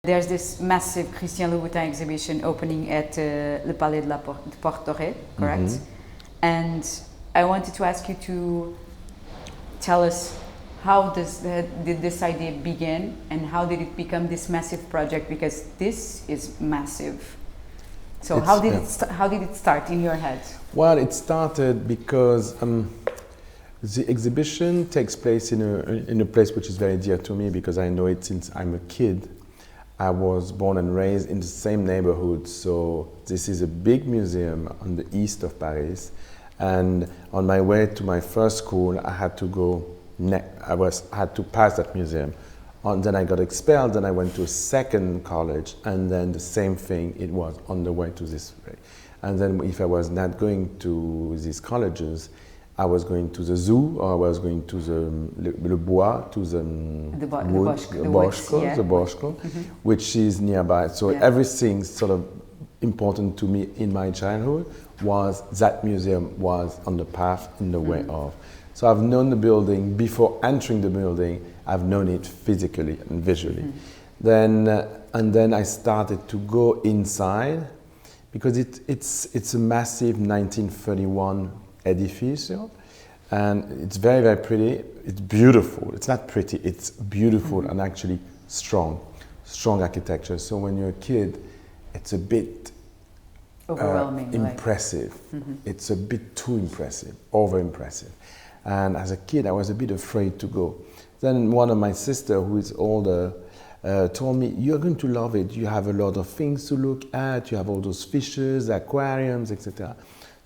There's this massive Christian Louboutin exhibition opening at Le Palais de Porto, correct? And I wanted to ask you to tell us how did this idea begin and how did it become this massive project, because this is massive. So how did it start in your head? Well, it started because the exhibition takes place in a place which is very dear to me, because I know it since I'm a kid. I was born and raised in the same neighborhood, so this is a big museum on the east of Paris. And on my way to my first school, I had to go. I had to pass that museum. Then I got expelled. Then I went to a second college, and then the same thing. It was on the way to this way. And then if I was not going to these colleges, I was going to the zoo, or I was going to the Bois, to the Bosco, which is nearby. So everything sort of important to me in my childhood was that museum was on the path, in the way of. So I've known the building before entering the building. I've known it physically and visually. Then I started to go inside, because it's a massive 1931 edifice, and it's very, very pretty. It's beautiful. It's not pretty. It's beautiful and actually strong architecture. So when you're a kid, it's a bit overwhelming, impressive. It's a bit too impressive, over impressive. And as a kid, I was a bit afraid to go. Then one of my sisters, who is older, told me, "You're going to love it. You have a lot of things to look at. You have all those fishes, aquariums, etc."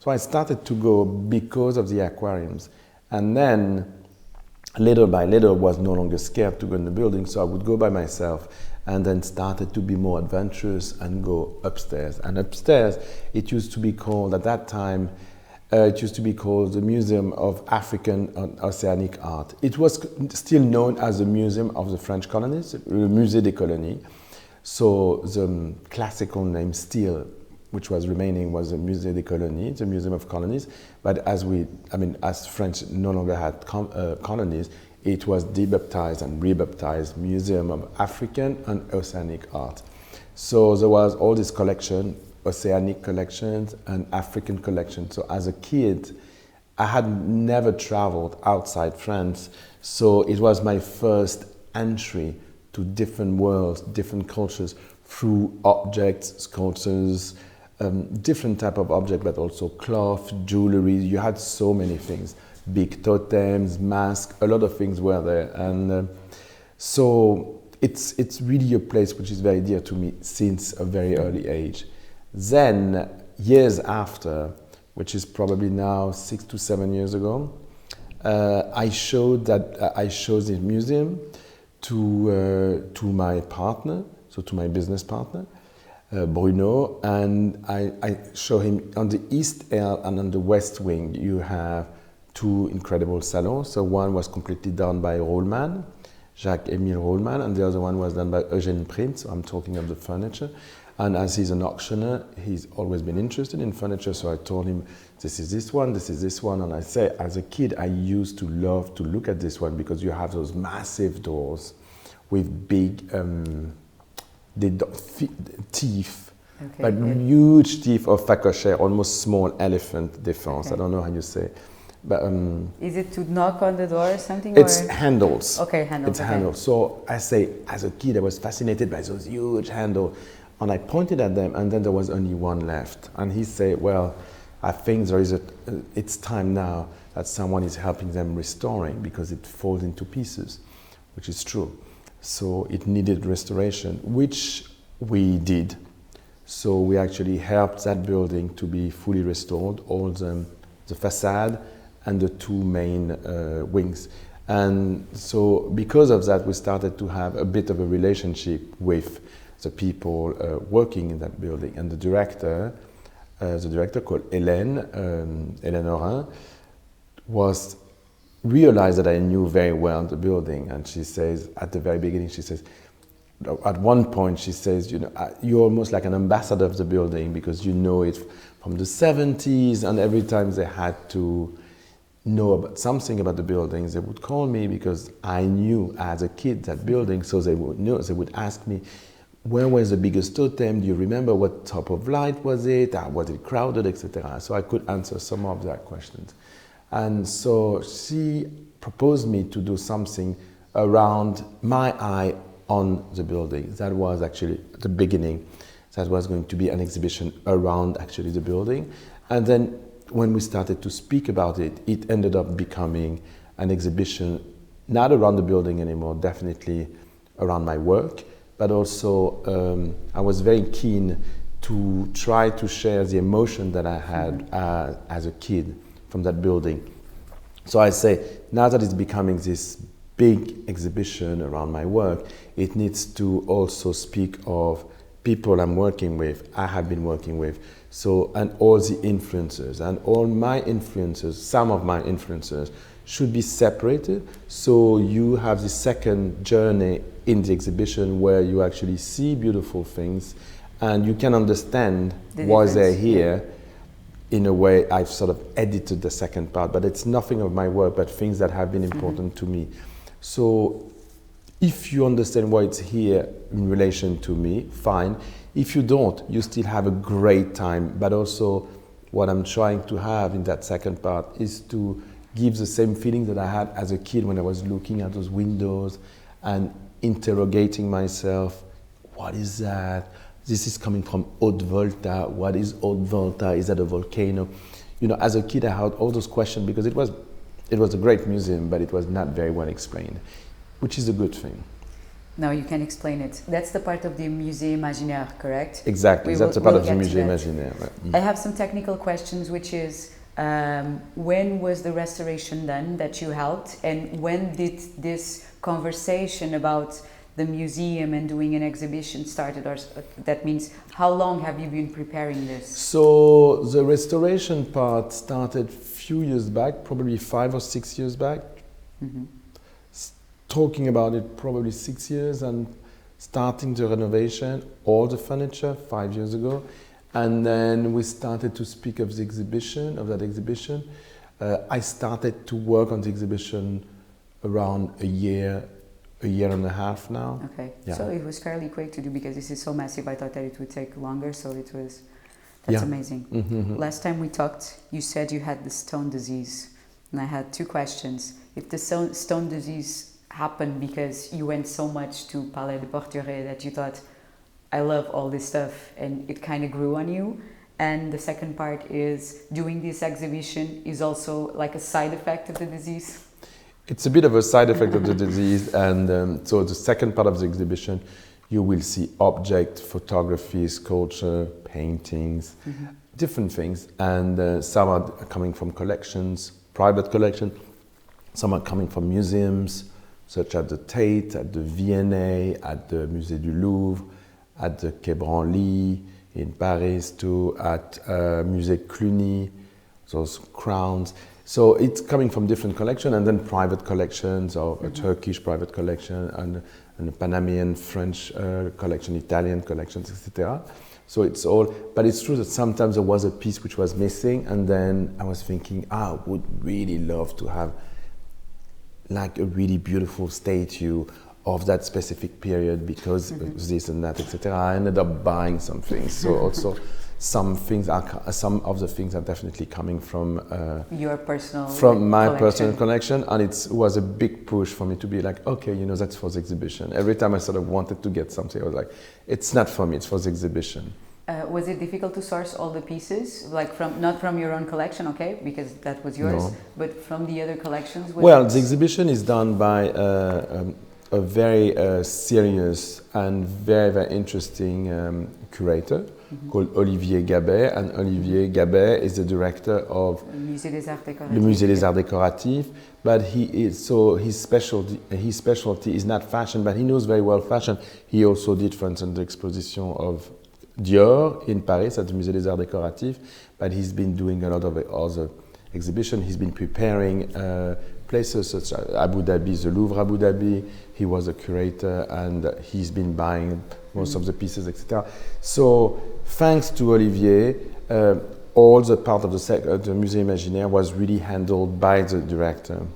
So I started to go because of the aquariums. And then, little by little, was no longer scared to go in the building, so I would go by myself, and then started to be more adventurous and go upstairs. And upstairs, it used to be called, at that time, the Museum of African and Oceanic Art. It was still known as the Museum of the French Colonies, le Musée des Colonies. So the classical name still, which was remaining, was the Musée des Colonies, the Museum of Colonies. But as French no longer had colonies, it was debaptized and rebaptized Museum of African and Oceanic Art. So there was all this collection, Oceanic collections and African collections. So as a kid, I had never traveled outside France, so it was my first entry to different worlds, different cultures, through objects, sculptures, different type of object, but also cloth, jewelry. You had so many things, big totems, masks, a lot of things were there. And so it's really a place which is very dear to me since a very early age. Then, years after, which is probably now 6 to 7 years ago, I showed the museum to my partner, so to my business partner, Bruno, and I show him on the east aisle and on the west wing. You have two incredible salons. So one was completely done by Rollman, Jacques-Émile Rollman, and the other one was done by Eugène Print. So I'm talking of the furniture. And as he's an auctioneer, he's always been interested in furniture, so I told him, this is this one, and I say, as a kid, I used to love to look at this one, because you have those massive doors with big teeth, but huge teeth of facochère, almost small elephant defense. I don't know how you say. But, is it to knock on the door or something? It's handles. Okay, handles. It's handles. So I say, as a kid, I was fascinated by those huge handles. And I pointed at them, and then there was only one left. And he said, well, I think it's time now that someone is helping them restoring, because it falls into pieces, which is true. So it needed restoration, which we did. So we actually helped that building to be fully restored, all the facade and the two main wings. And so because of that, we started to have a bit of a relationship with the people working in that building, and the director called Hélène Orin, realized that I knew very well the building, and she says at the very beginning, at one point she says, you're almost like an ambassador of the building, because you know it from the 70s, and every time they had to know about something about the buildings, they would call me, because I knew as a kid that building, so they would ask me, where was the biggest totem? Do you remember what type of light was it? Was it crowded, etc.? So I could answer some of that questions. And so she proposed me to do something around my eye on the building. That was actually the beginning. That was going to be an exhibition around actually the building. And then when we started to speak about it, it ended up becoming an exhibition, not around the building anymore, definitely around my work, but also I was very keen to try to share the emotion that I had as a kid from that building. So I say, now that it's becoming this big exhibition around my work, it needs to also speak of people I'm working with, I have been working with, so, and all the influencers, and all my influencers, some of my influencers should be separated, so you have the second journey in the exhibition where you actually see beautiful things and you can understand why they're here. In a way, I've sort of edited the second part, but it's nothing of my work, but things that have been important to me. So if you understand why it's here in relation to me, fine. If you don't, you still have a great time. But also what I'm trying to have in that second part is to give the same feeling that I had as a kid when I was looking at those windows and interrogating myself, what is that? This is coming from Haute Volta. What is Haute Volta? Is that a volcano? You know, as a kid, I had all those questions because it was a great museum, but it was not very well explained, which is a good thing. Now you can explain it. That's the part of the Musée Imaginaire, correct? Exactly, that's a part of the Musée Imaginaire. I have some technical questions, which is, when was the restoration done that you helped, and when did this conversation about the museum and doing an exhibition started, or that means how long have you been preparing this? So the restoration part started a few years back, probably 5 or 6 years back. Talking about it probably 6 years, and starting the renovation, all the furniture 5 years ago. And then we started to speak of the exhibition, of that exhibition. I started to work on the exhibition around a year and a half now. Okay, yeah. So it was fairly quick to do because this is so massive. I thought that it would take longer, so that's amazing. Last time we talked, you said you had the stone disease, and I had 2 questions. If the stone disease happened because you went so much to Palais de Portugal that you thought, I love all this stuff, and it kind of grew on you. And the second part is, doing this exhibition is also like a side effect of the disease. It's a bit of a side effect of the disease, and so the second part of the exhibition, you will see object photography, sculpture, paintings, different things, and some are coming from collections, private collections, some are coming from museums, such as the Tate, at the V&A, at the Musée du Louvre, at the Quai Branly in Paris, too, at Musée Cluny, those crowns. So it's coming from different collections, and then private collections, or a Turkish private collection, and a Panamanian, French collection, Italian collections, etc. So it's all, but it's true that sometimes there was a piece which was missing, and then I was thinking, I would really love to have like a really beautiful statue of that specific period because this and that, etc. I ended up buying some things. So also some of the things are definitely coming from your personal my collection. personal collection, and it was a big push for me to be like, okay, you know, that's for the exhibition. Every time I sort of wanted to get something, I was like, it's not for me, it's for the exhibition. Was it difficult to source all the pieces, like not from your own collection, okay, because that was yours, but from the other collections? Well, the exhibition is done by a very serious and very, very interesting curator called Olivier Gabet, and Olivier Gabet is the director of le Musée des Arts Décoratifs, but his specialty is not fashion, but he knows very well fashion. He also did, for instance, the exposition of Dior in Paris at the Musée des Arts Décoratifs, but he's been doing a lot of other exhibitions. He's been preparing places such as Abu Dhabi, the Louvre Abu Dhabi. He was a curator, and he's been buying most of the pieces, etc. So thanks to Olivier, all the part of the Musée Imaginaire was really handled by the director.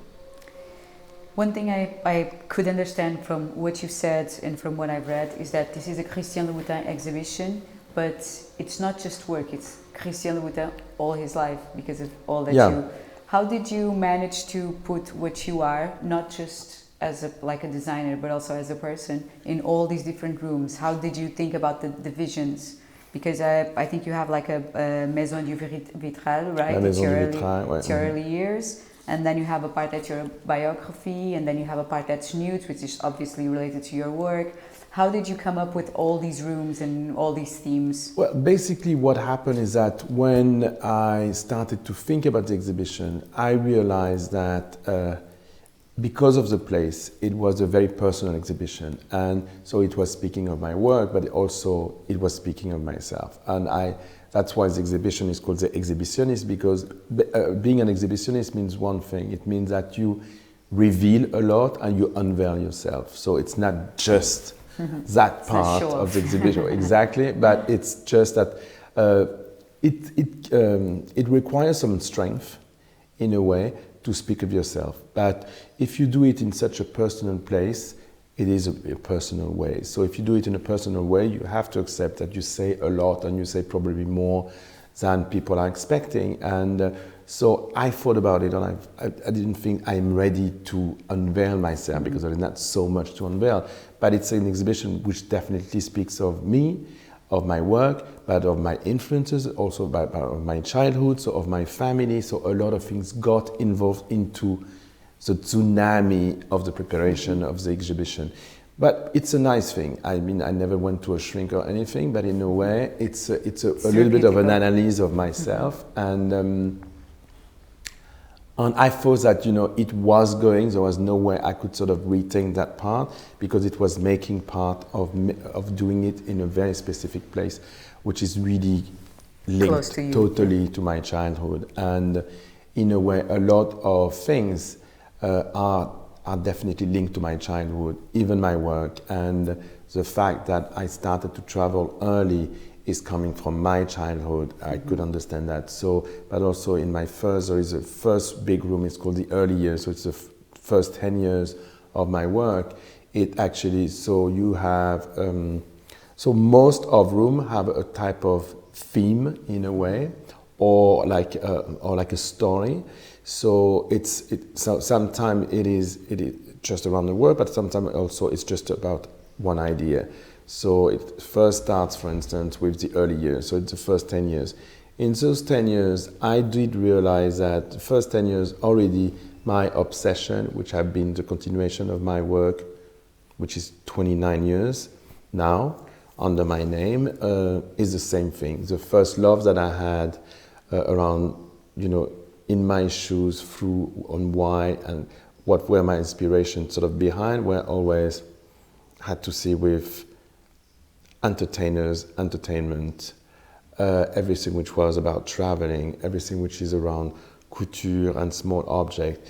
one thing I could understand from what you said and from what I've read is that this is a Christian Louboutin exhibition, but it's not just work, it's Christian Louboutin all his life because of all that you... How did you manage to put what you are, not just as a designer, but also as a person, in all these different rooms? How did you think about the divisions? Because I think you have like a Maison du Vitral, right? Maison du Vitral, it's your early years. And then you have a part that's your biography, and then you have a part that's nude, which is obviously related to your work. How did you come up with all these rooms and all these themes? Well, basically what happened is that when I started to think about the exhibition, I realized that because of the place, it was a very personal exhibition. And so it was speaking of my work, but also it was speaking of myself. And that's why the exhibition is called the exhibitionist, because being an exhibitionist means one thing. It means that you reveal a lot and you unveil yourself. So it's not just that part of the exhibition, exactly, but it's just that it requires some strength in a way to speak of yourself. But if you do it in such a personal place, it is a personal way. So if you do it in a personal way, you have to accept that you say a lot and you say probably more than people are expecting. And so I thought about it, and I didn't think I'm ready to unveil myself because there is not so much to unveil. But it's an exhibition which definitely speaks of me, of my work, but of my influences, also of my childhood, so of my family. So a lot of things got involved into the tsunami of the preparation of the exhibition. But it's a nice thing. I mean, I never went to a shrink or anything, but in a way, it's a little bit of an analysis of myself. And I thought that, it was going, there was no way I could sort of retain that part, because it was making part of doing it in a very specific place, which is really linked totally to my childhood. And in a way, a lot of things are definitely linked to my childhood, even my work. And the fact that I started to travel early is coming from my childhood. I could understand that. So, but also in my there is a first big room, it's called the early years. So it's the first 10 years of my work. It actually, so you have, so most of room have a type of theme in a way, or like a story. So sometimes it is just around the world, but sometimes also it's just about one idea. So it first starts, for instance, with the early years. So it's the first 10 years. In those 10 years, I did realize that the first 10 years already my obsession, which have been the continuation of my work, which is 29 years now under my name, is the same thing. The first love that I had around, in my shoes through on why and what were my inspirations sort of behind, were always had to see with entertainers, entertainment, everything which was about traveling, everything which is around couture and small object,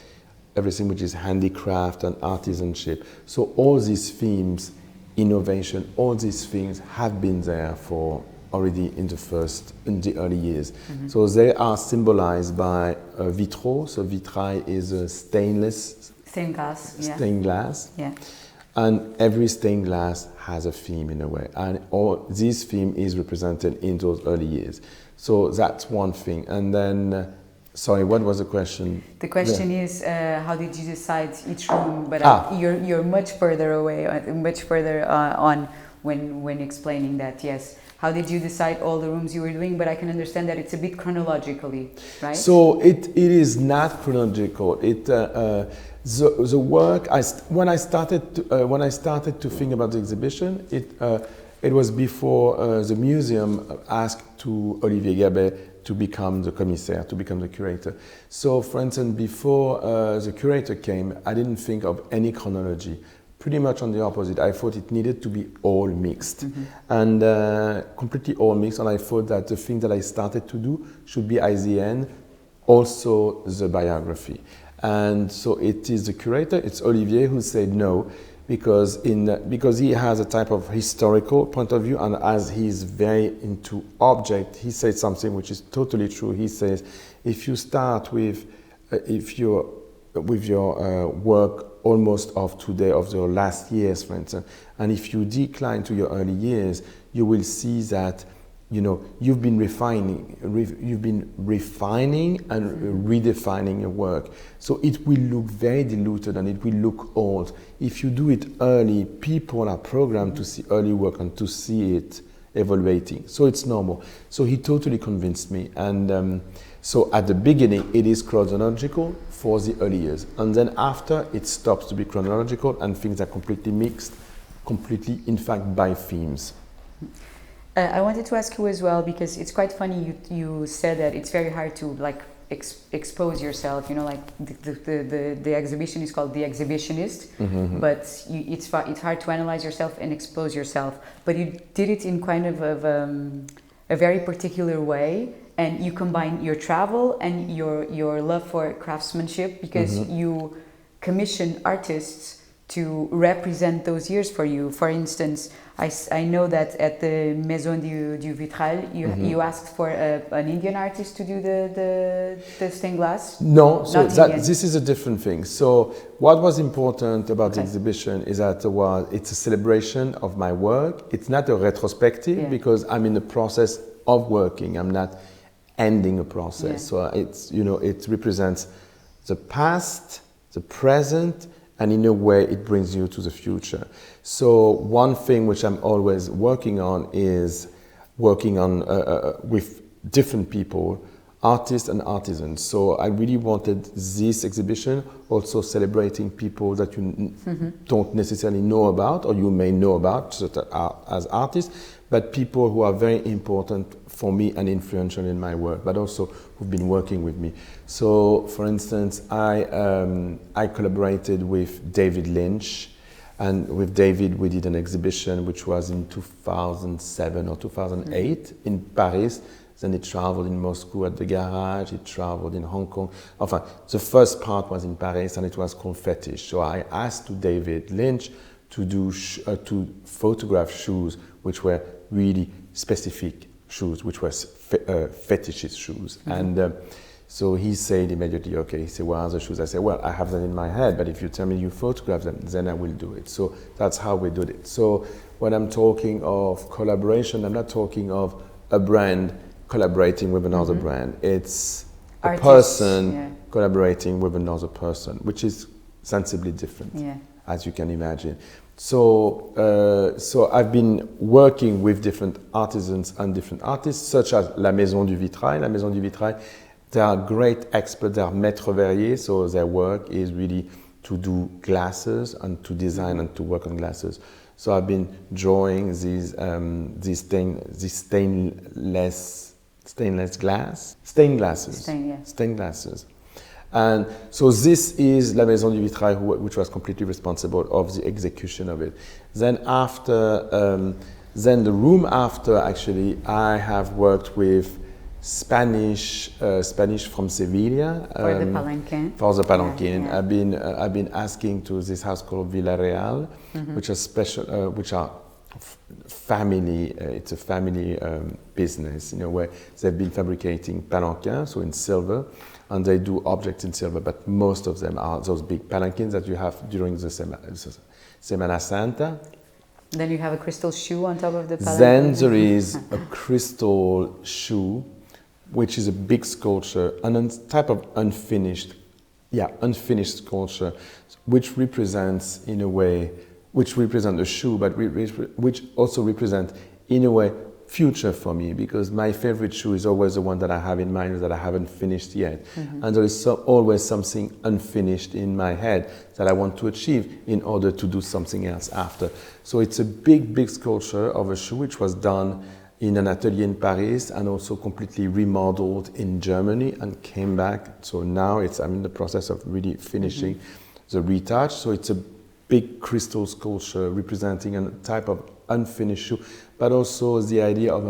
everything which is handicraft and artisanship. So all these themes, innovation, all these things have been there for already in the early years. Mm-hmm. So they are symbolized by vitraux. So vitrail is a stained glass. Yeah. And every stained glass has a theme in a way, and all this theme is represented in those early years. So that's one thing. And then, sorry, what was the question? The question is, how did you decide each room? But you're much further away, much further on when explaining that. Yes. How did you decide all the rooms you were doing? But I can understand that it's a bit chronologically, right? So it is not chronological. The work when I started to think about the exhibition, it was before the museum asked to Olivier Gabet to become the commissaire, to become the curator. So, for instance, before the curator came, I didn't think of any chronology. Pretty much on the opposite. I thought it needed to be all mixed, and completely all mixed. And I thought that the thing that I started to do should be at the end also the biography. And so it is the curator, it's Olivier, who said no, because he has a type of historical point of view, and as he's very into object, he said something which is totally true. He says, if you start with your work almost of today, of the last years, for instance. And if you decline to your early years, you will see that, you know, you've been refining and redefining your work. So it will look very diluted and it will look old. If you do it early, people are programmed to see early work and to see it evaluating. So it's normal. So he totally convinced me. And so at the beginning, it is chronological for the early years. And then after, it stops to be chronological and things are completely mixed, completely, in fact, by themes. I wanted to ask you as well, because it's quite funny, you said that it's very hard to like expose yourself, you know, like the exhibition is called The Exhibitionist, but it's hard to analyze yourself and expose yourself, but you did it in kind of a very particular way, and you combine your travel and your love for craftsmanship, because you commission artists to represent those years for you. For instance, I know that at the Maison du Vitral, you asked for an Indian artist to do the stained glass? No, so this is a different thing. So what was important about the exhibition is that it's a celebration of my work. It's not a retrospective because I'm in the process of working. I'm not ending a process. So it's, you know, it represents the past, the present, and in a way it brings you to the future. So one thing which I'm always working on is working on with different people, artists and artisans. So I really wanted this exhibition also celebrating people that you don't necessarily know about, or you may know about as artists, but people who are very important for me and influential in my work, but also who've been working with me. So, for instance, I collaborated with David Lynch, and with David we did an exhibition which was in 2007 or 2008 in Paris. Then it traveled in Moscow at the Garage, it traveled in Hong Kong. Enfin, the first part was in Paris and it was called Fetish. So I asked David Lynch to do to photograph shoes which were really specific shoes, which was fetishist shoes. And so he said immediately, okay, he said, what are the shoes? I said, well, I have them in my head, but if you tell me you photograph them, then I will do it. So that's how we did it. So when I'm talking of collaboration, I'm not talking of a brand collaborating with another brand. It's a person collaborating with another person, which is sensibly different, as you can imagine. So, so I've been working with different artisans and different artists, such as La Maison du Vitrail. La Maison du Vitrail, they are great experts, they are maîtres verriers, so their work is really to do glasses and to design and to work on glasses. So I've been drawing these stained glasses. And so this is La Maison du Vitrail, which was completely responsible of the execution of it. Then after, then the room after, actually, I have worked with Spanish from Sevilla. For the palanquin. For the palanquin. I've been asking to this house called Villarreal, which are special, which are family. It's a family business, you know, where they've been fabricating palanquins, so in silver, and they do objects in silver. But most of them are those big palanquins that you have during the Semana Santa. Then you have a crystal shoe on top of the palanquin. Then there is a crystal shoe, which is a big sculpture, and a type of unfinished sculpture, which represents, in a way, which represent a shoe, but which also represent, in a way, future for me, because my favorite shoe is always the one that I have in mind that I haven't finished yet. And there is always something unfinished in my head that I want to achieve in order to do something else after. So it's a big sculpture of a shoe which was done in an atelier in Paris and also completely remodeled in Germany and came back. So now I'm in the process of really finishing the retouch. So it's a big crystal sculpture representing a type of unfinished shoe, but also the idea of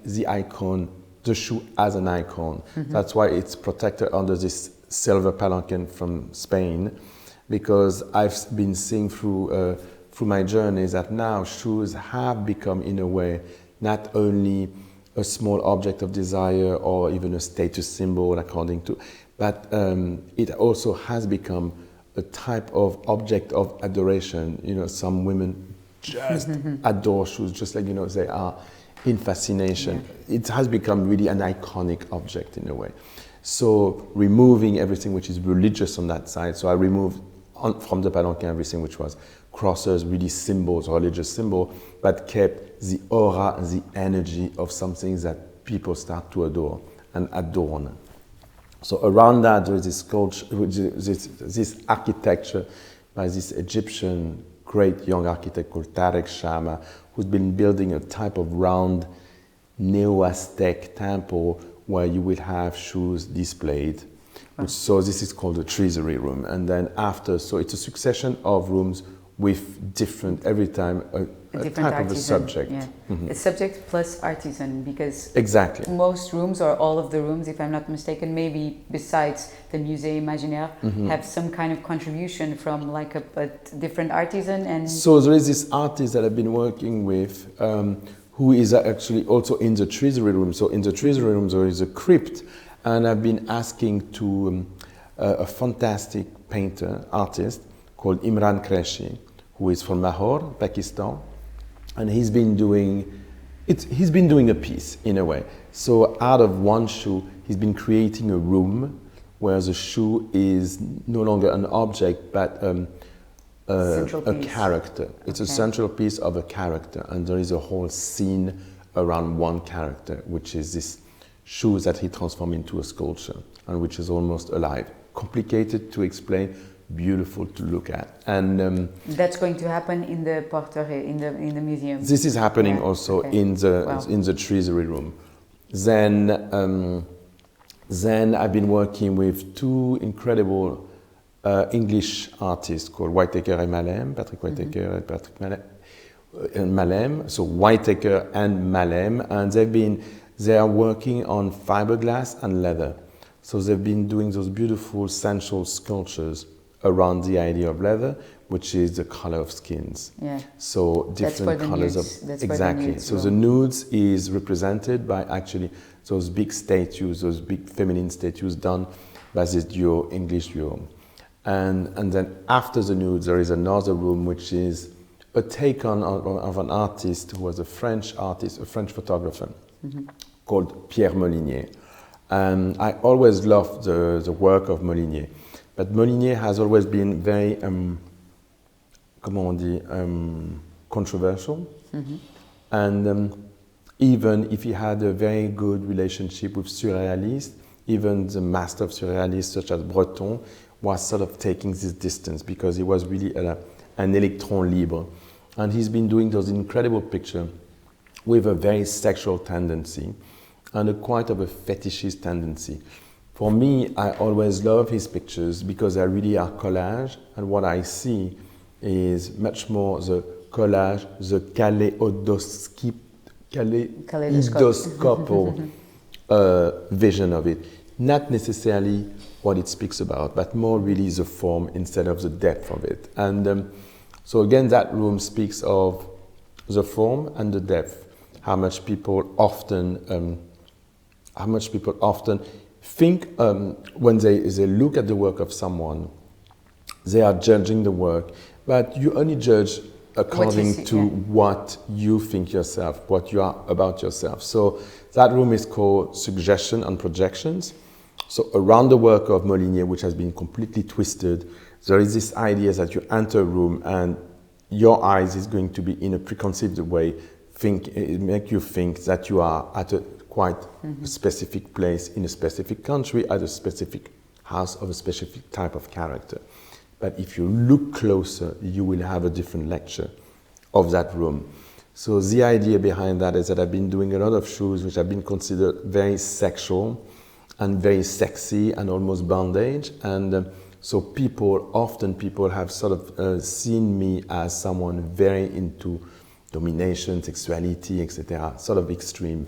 the icon, the shoe as an icon. That's why it's protected under this silver palanquin from Spain, because I've been seeing through my journeys that now shoes have become, in a way, not only a small object of desire or even a status symbol according to, but it also has become a type of object of adoration. You know, some women just adore shoes, just like, you know, they are in fascination. Yeah. It has become really an iconic object in a way. So removing everything which is religious on that side. So I removed from the palanquin everything which was crosses, really symbols, religious symbol, but kept the aura and the energy of something that people start to adore and adorn. So around that there is this culture, this architecture by this Egyptian great young architect called Tarek Shama, who's been building a type of round neo-Aztec temple where you will have shoes displayed. So this is called the Treasury Room. And then after, so it's a succession of rooms with different, every time a type artisan, of a subject. Yeah. A subject plus artisan, because exactly most rooms, or all of the rooms, if I'm not mistaken, maybe besides the Musée Imaginaire, have some kind of contribution from like a different artisan. And so there is this artist that I've been working with who is actually also in the Treasury Room. So in the Treasury Room there is a crypt, and I've been asking to a fantastic painter, artist called Imran Qureshi, who is from Lahore, Pakistan, and he's been doing a piece in a way. So out of one shoe, he's been creating a room where the shoe is no longer an object, but a character. It's a central piece of a character, and there is a whole scene around one character, which is this shoe that he transformed into a sculpture, and which is almost alive. Complicated to explain, beautiful to look at. And that's going to happen in the Portrait, in the museum. This is happening also in the Treasury Room. Then I've been working with two incredible English artists called Whitaker and Malem, Patrick Whitaker and Patrick Malem. So Whitaker and Malem, and they are working on fiberglass and leather. So they've been doing those beautiful sensual sculptures around the idea of leather, which is the color of skins. Yeah. So different colors of exactly. So the nudes is represented by actually those big statues, those big feminine statues done by this duo, English duo. And then after the nudes, there is another room which is a take on of an artist who was a French artist, a French photographer called Pierre Molinier. And I always loved the work of Molinier. But Molinier has always been very, controversial. And even if he had a very good relationship with surrealists, even the master of surrealists such as Breton was sort of taking this distance because he was really an electron libre. And he's been doing those incredible pictures with a very sexual tendency and quite of a fetishist tendency. For me, I always love his pictures because they really are collage, and what I see is much more the collage, the kaleidoscopic vision of it. Not necessarily what it speaks about, but more really the form instead of the depth of it. And so again, that room speaks of the form and the depth. How much people often think when they look at the work of someone, they are judging the work, but you only judge according to what you think yourself, what you are about yourself. So that room is called Suggestion and Projections. So around the work of Molinier, which has been completely twisted, there is this idea that you enter a room and your eyes is going to be in a preconceived way, make you think that you are at a quite a specific place in a specific country, at a specific house of a specific type of character. But if you look closer, you will have a different lecture of that room. So the idea behind that is that I've been doing a lot of shoes which have been considered very sexual and very sexy and almost bondage. And so people have sort of seen me as someone very into domination, sexuality, etc., sort of extreme,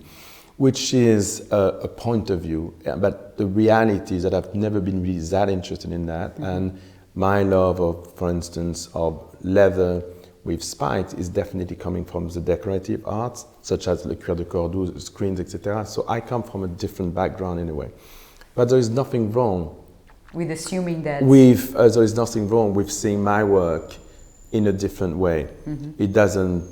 which is a point of view. But the reality is that I've never been really that interested in that. And my love of, for instance, of leather with spikes is definitely coming from the decorative arts, such as le cuir de Cordoue, screens, etc. So I come from a different background in a way. But there is nothing wrong with assuming that there is nothing wrong with seeing my work in a different way. It doesn't,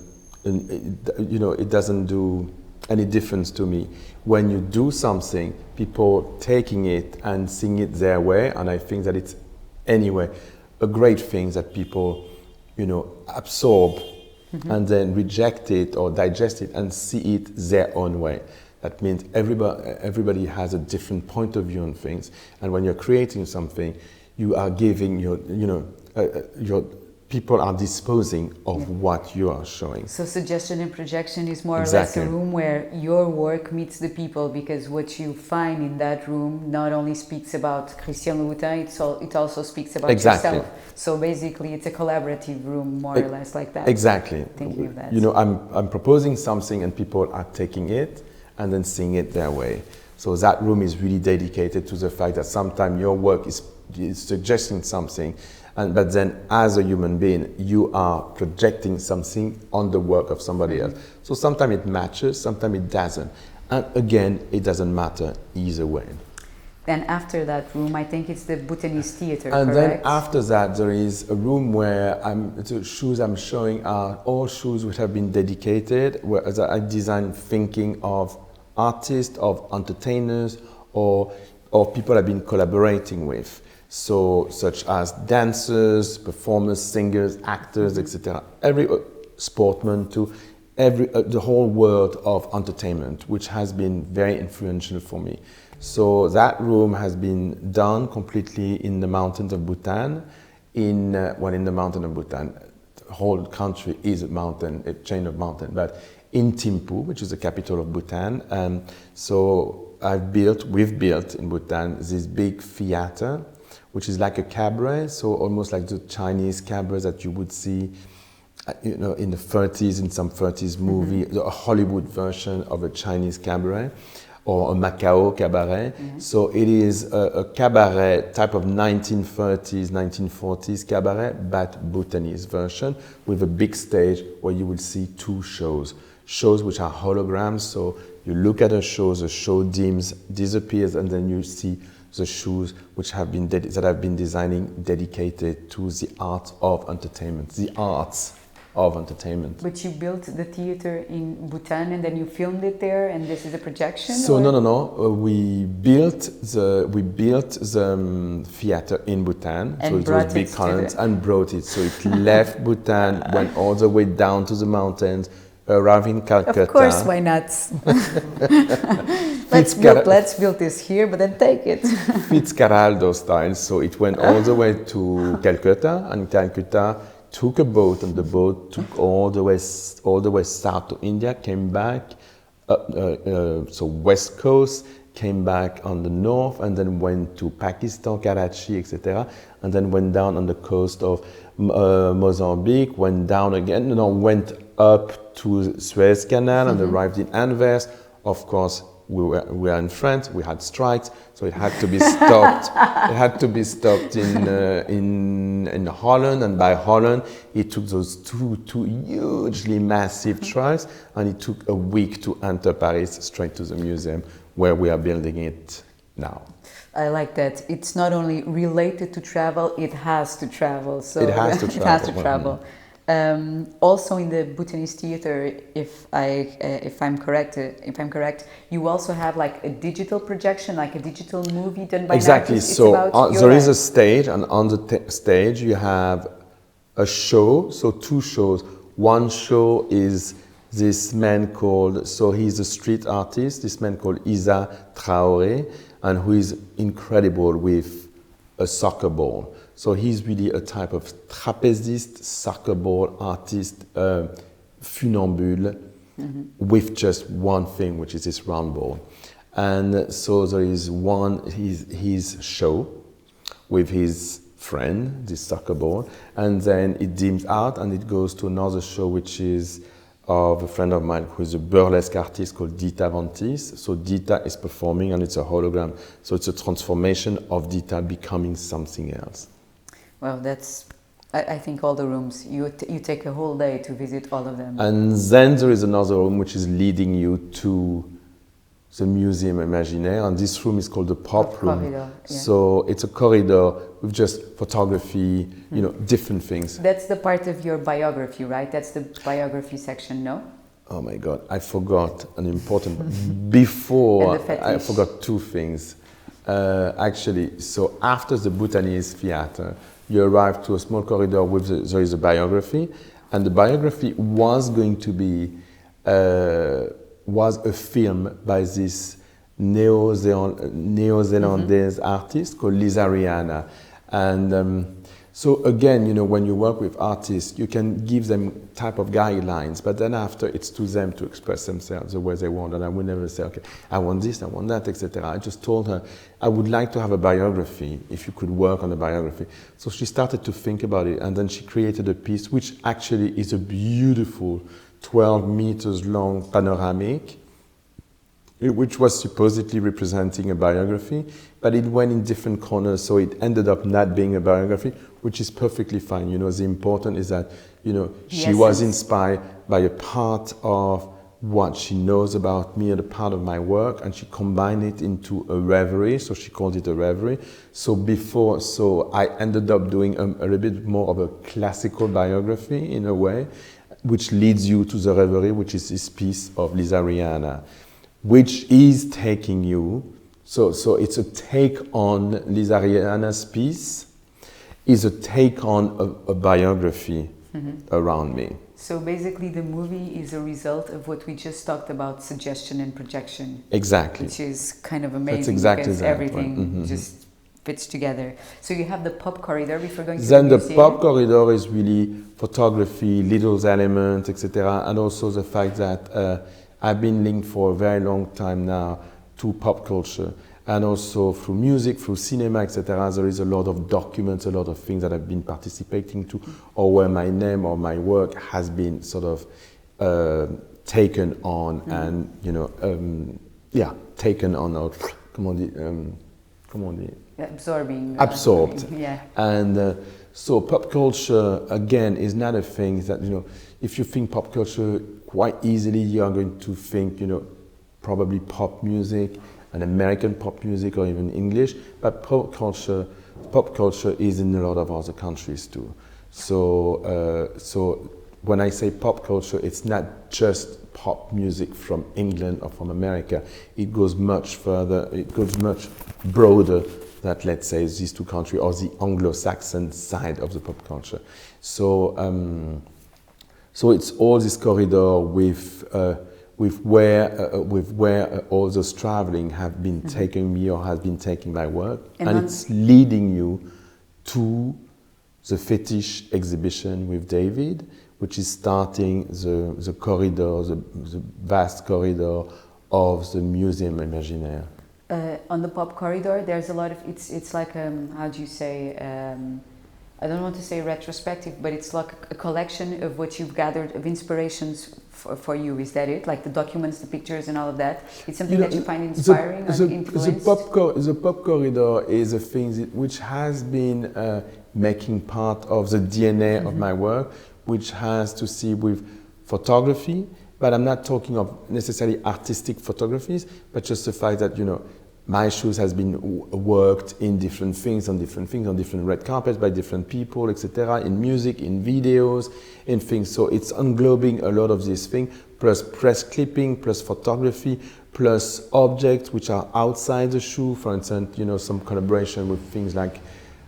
it doesn't do any difference to me. When you do something, people taking it and seeing it their way, and I think that it's anyway a great thing that people, absorb and then reject it or digest it and see it their own way. That means everybody has a different point of view on things, and when you're creating something, you are giving your people are disposing of what you are showing. So suggestion and projection is more Exactly. or less a room where your work meets the people, because what you find in that room not only speaks about Christian Louboutin, it also speaks about Exactly. yourself. So basically it's a collaborative room, more or less like that. Exactly. Thinking of that. I'm proposing something and people are taking it and then seeing it their way. So that room is really dedicated to the fact that sometimes your work is suggesting something, but then as a human being, you are projecting something on the work of somebody else. So sometimes it matches, sometimes it doesn't. And again, it doesn't matter either way. Then after that room, I think it's the Bhutanese theater, And correct? then after that, there is a room where the shoes I'm showing are all shoes which have been dedicated, where I designed thinking of artists, of entertainers, or people I've been collaborating with. So, such as dancers, performers, singers, actors, etc. Every sportsman to the whole world of entertainment, which has been very influential for me. So that room has been done completely in the mountains of Bhutan. In the mountain of Bhutan, the whole country is a mountain, a chain of mountains. But in Thimphu, which is the capital of Bhutan, so we've built in Bhutan this big theater, which is like a cabaret, so almost like the Chinese cabaret that you would see, in the 30s, in some 30s movie, a Hollywood version of a Chinese cabaret, or a Macau cabaret. So it is a cabaret type of 1930s, 1940s cabaret, but Bhutanese version, with a big stage where you will see two shows which are holograms. So you look at a show, the show disappears, and then you see the shoes which have been that I've been designing, dedicated to the art of entertainment, the arts of entertainment. But you built the theater in Bhutan and then you filmed it there, and this is a projection? So or? no. We built the theater in Bhutan. And so it was big columns and brought it. So it left Bhutan, went all the way down to the mountains, arrived in Calcutta. Of course, why not? let's build this here, but then take it. Fitzcarraldo style. So it went all the way to Calcutta, and Calcutta took a boat, and the boat took all the way south to India, came back, so west coast, came back on the north, and then went to Pakistan, Karachi, etc., and then went down on the coast of Mozambique, went down again, went up to Suez Canal and arrived in Anvers. Of course, we were in France. We had strikes, so it had to be stopped. It had to be stopped in Holland, and by Holland, it took those two hugely massive strikes, and it took a week to enter Paris straight to the museum where we are building it now. I like that. It's not only related to travel; it has to travel. So it has to travel. It has to travel. Also in the Bhutanese theater, if I'm correct, you also have like a digital projection, like a digital movie done by exactly. It's so there is life. a stage, and on the stage you have a show. So two shows. One show is this man called, so he's a street artist. This man called Isa Traoré, and who is incredible with a soccer ball. So he's really a type of trapezist, soccer ball artist, funambule, with just one thing, which is this round ball. And so there is his show with his friend, this soccer ball, and then it dims out and it goes to another show, which is of a friend of mine who is a burlesque artist called Dita Vantis. So Dita is performing, and it's a hologram. So it's a transformation of Dita becoming something else. Well, I think all the rooms, you take a whole day to visit all of them. And then there is another room which is leading you to the Museum Imaginaire, and this room is called the Pop Room. Corridor, yeah. So it's a corridor with just photography, you know, different things. That's the part of your biography, right? That's the biography section, no? Oh my God, I forgot an important, before I forgot two things. Actually, so after the Bhutanese theater, you arrive to a small corridor with there is a biography, and the biography was going to be, was a film by this Neo-Zealandese artist called Lisa Rihanna. And so again, you know, when you work with artists, you can give them type of guidelines, but then after it's to them to express themselves the way they want. And I would never say, okay, I want this, I want that, etc. I just told her, I would like to have a biography, if you could work on a biography. So she started to think about it, and then she created a piece, which actually is a beautiful 12 meters long panoramic, which was supposedly representing a biography, but it went in different corners, so it ended up not being a biography, which is perfectly fine. You know, the important is that, you know, she was inspired by a part of what she knows about me and a part of my work, and she combined it into a reverie, so she called it a reverie. So I ended up doing a little bit more of a classical biography in a way, which leads you to the reverie, which is this piece of Lisa Rihanna, which is taking you, so it's a take on Lisa Rihanna's piece, is a take on a biography around me. So basically the movie is a result of what we just talked about, suggestion and projection. Exactly. Which is kind of amazing. That's exactly because that, everything right? just fits together. So you have the pop corridor before going to then the the museum. pop corridor is really photography, little elements, etc. And also the fact that I've been linked for a very long time now to pop culture, and also through music, through cinema, etc. There is a lot of documents, a lot of things that I've been participating to, or where my name or my work has been sort of taken on, and you know, taken on, or absorbed. Yeah. And so pop culture again is not a thing that, you know, if you think pop culture, quite easily you are going to think, you know, probably pop music, and American pop music, or even English, but pop culture is in a lot of other countries too. So when I say pop culture, it's not just pop music from England or from America. It goes much further, it goes much broader than, let's say, these two countries, or the Anglo-Saxon side of the pop culture. So it's all this corridor with where all those traveling have been taking me, or has been taking my work, and it's leading you to the fetish exhibition with David, which is starting the corridor, the vast corridor of the Museum Imaginaire. On the pop corridor, there's a lot of, it's like, how do you say, I don't want to say retrospective, but it's like a collection of what you've gathered of inspirations for you. Is that it? Like the documents, the pictures, and all of that? It's something that you find inspiring and influenced? The pop corridor is a thing which has been making part of the DNA of my work, which has to see with photography, but I'm not talking of necessarily artistic photographies, but just the fact that, you know, my shoes has been worked in different things, on different red carpets by different people, etc., in music, in videos, in things. So it's englobing a lot of these things, plus press clipping, plus photography, plus objects which are outside the shoe. For instance, you know, some collaboration with things like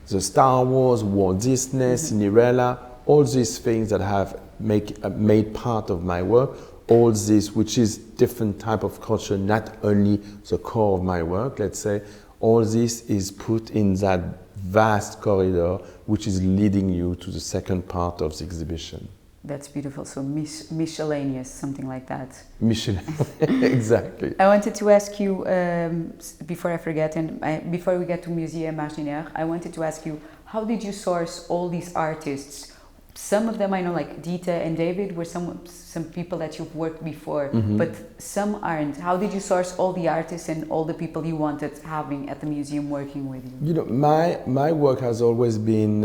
the Star Wars, Walt Disney, Cinderella, all these things that have made part of my work. All this, which is different type of culture, not only the core of my work, let's say, all this is put in that vast corridor, which is leading you to the second part of the exhibition. That's beautiful. So miscellaneous, something like that. Exactly. I wanted to ask you, before I forget, and before we get to Museum Imaginaire, I wanted to ask you, how did you source all these artists? Some of them I know, like Dita and David, were some people that you've worked before, but some aren't. How did you source all the artists and all the people you wanted having at the museum working with you? You know, my work has always been